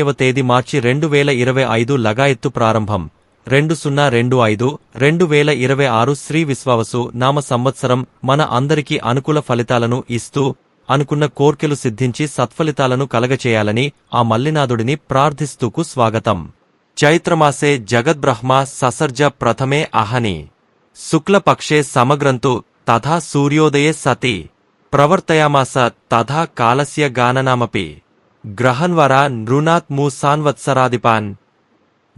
తేదీ మార్చి 2025 లగాయత్తు ప్రారంభం 2025-2026 శ్రీ విశ్వావసు నామ సంవత్సరం మన అందరికీ అనుకూల ఫలితాలను ఇస్తూ అనుకున్న కోర్కెలు సిద్ధించి సత్ఫలితాలను కలగచేయాలని ఆ మల్లినాథుడిని ప్రార్థిస్తూకు స్వాగతం. చైత్రమాసే జగద్బ్రహ్మ ససర్జ ప్రథమే అహని శుక్లపక్షే సమగ్రంతు తథా సూర్యోదయే సతి ప్రవర్తయామాస తథా కాలస్య గాననామపి గ్రహన్వరా నృనాత్ మూసాన్వత్సరాదిపాన్.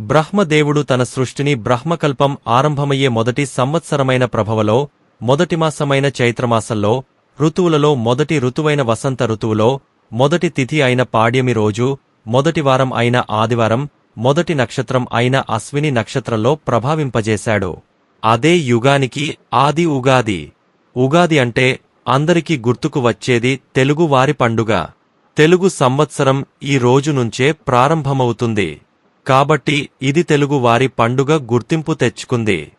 బ్రహ్మదేవుడు తన సృష్టిని బ్రహ్మకల్పం ఆరంభమయ్యే మొదటి సంవత్సరమైన ప్రభవలో మొదటి మాసమైన చైత్రమాసంలో ఋతువులలో మొదటి ఋతువైన వసంత ఋతువులో మొదటి తిథి అయిన పాడ్యమి రోజు మొదటి వారం అయిన ఆదివారం మొదటి నక్షత్రం అయిన అశ్విని నక్షత్రంలో ప్రభావింపజేశాడు. అదే యుగానికి ఆది ఉగాది. ఉగాది అంటే అందరికీ గుర్తుకు వచ్చేది తెలుగు వారి పండుగ. తెలుగు సంవత్సరం ఈ రోజు నుంచే ప్రారంభమవుతుంది కాబట్టి ఇది తెలుగు వారి పండుగ గుర్తింపు తెచ్చుకుంది.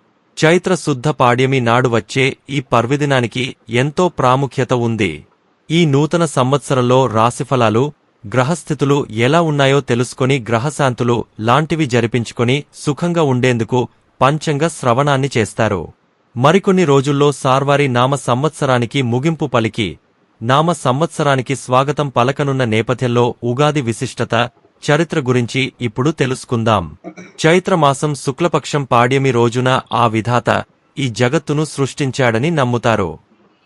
చైత్ర శుద్ధ పాడ్యమి నాడు వచ్చే ఈ పర్వదినానికి ఎంతో ప్రాముఖ్యత ఉంది. ఈ నూతన సంవత్సరంలో రాశిఫలాలు గ్రహస్థితులు ఎలా ఉన్నాయో తెలుసుకొని గ్రహశాంతులు లాంటివి జరిపించుకొని సుఖంగా ఉండేందుకు పంచంగ శ్రవణాన్ని చేస్తారు. మరికొన్ని రోజుల్లో సార్వారి నామ సంవత్సరానికి ముగింపు పలికి నామ సంవత్సరానికి స్వాగతం పలకనున్న నేపథ్యంలో ఉగాది విశిష్టత చరిత్ర గురించి ఇప్పుడు తెలుసుకుందాం. చైత్రమాసం శుక్లపక్షం పాడ్యమి రోజున ఆ విధాత ఈ జగత్తును సృష్టించాడని నమ్ముతారు.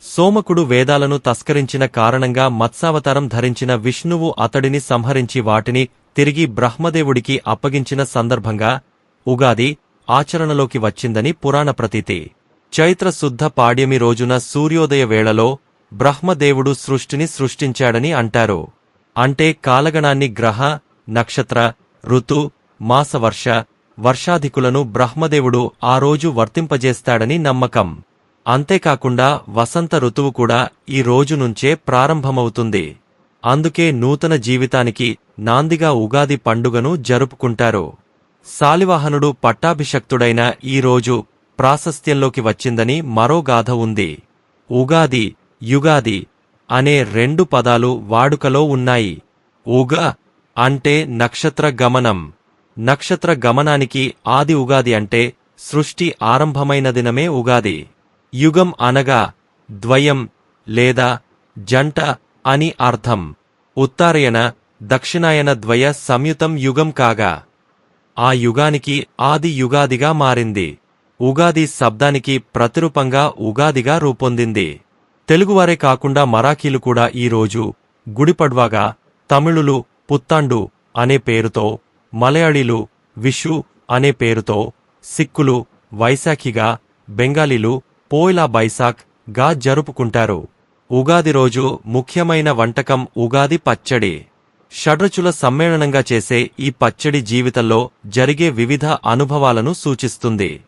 సోమకుడు వేదాలను తస్కరించిన కారణంగా మత్స్యావతారం ధరించిన విష్ణువు అతడిని సంహరించి వాటిని తిరిగి బ్రహ్మదేవుడికి అప్పగించిన సందర్భంగా ఉగాది ఆచరణలోకి వచ్చిందని పురాణ ప్రతీతి. చైత్ర శుద్ధ పాడ్యమి రోజున సూర్యోదయ వేళలో బ్రహ్మదేవుడు సృష్టిని సృష్టించాడని అంటారు. అంటే కాలగణాన్ని గ్రహ నక్షత్ర ఋతు మాస వర్షాధికులను బ్రహ్మదేవుడు ఆ రోజు వర్తింపజేస్తాడని నమ్మకం. అంతేకాకుండా వసంత ఋతువు కూడా ఈ రోజు నుంచే ప్రారంభమవుతుంది. అందుకే నూతన జీవితానికి నాందిగా ఉగాది పండుగను జరుపుకుంటారు. శాలివాహనుడు పట్టాభిషక్తుడైన ఈ రోజు ప్రాశస్త్యంలోకి వచ్చిందని మరో గాథ ఉంది. ఉగాది యుగాది అనే రెండు పదాలు వాడుకలో ఉన్నాయి. ఉగ అంటే నక్షత్ర గమనం. నక్షత్ర గమనానికి ఆది ఉగాది అంటే సృష్టి ఆరంభమైన దినమే ఉగాది. యుగం అనగా ద్వయం లేదా జంట అని అర్థం. ఉత్తరాయణ దక్షిణాయన ద్వయ సంయుతం యుగం కాగా ఆ యుగానికి ఆది యుగాదిగా మారింది. ఉగాది శబ్దానికి ప్రతిరూపంగా ఉగాదిగా రూపొందింది. తెలుగువారే కాకుండా మరాఠీలు కూడా ఈ రోజు గుడిపడ్వాగా, తమిళులు పుత్తాండు అనే పేరుతో, మలయాళీలు విషు అనే పేరుతో, సిక్కులు వైశాఖిగా, బెంగాలీలు పోయిలా బైసాఖ్ గా జరుపుకుంటారు. ఉగాది రోజు ముఖ్యమైన వంటకం ఉగాది పచ్చడి. షడ్రుచుల సమ్మేళనంగా చేసే ఈ పచ్చడి జీవితంలో జరిగే వివిధ అనుభవాలను సూచిస్తుంది.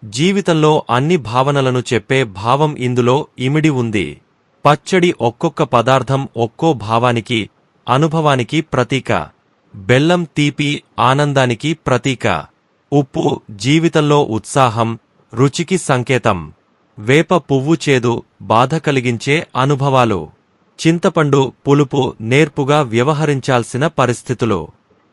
జీవితంలో అన్ని భావనలను చెప్పే భావం ఇందులో ఇమిడి ఉంది. పచ్చడి ఒక్కొక్క పదార్థం ఒక్కో భావానికి, అనుభవానికి ప్రతీక. బెల్లం తీపి ఆనందానికి ప్రతీక. ఉప్పు జీవితంలో ఉత్సాహం, రుచికి సంకేతం. వేప పువ్వు చేదు, బాధ కలిగించే అనుభవాలు. చింతపండు పులుపు, నేర్పుగా వ్యవహరించాల్సిన పరిస్థితులు.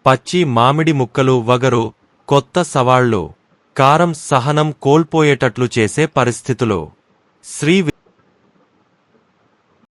పచ్చి మామిడి ముక్కలు వగరు, కొత్త సవాళ్లు. కారం సహనం కోల్పోయేటట్లు చేసే పరిస్థితులు. శ్రీ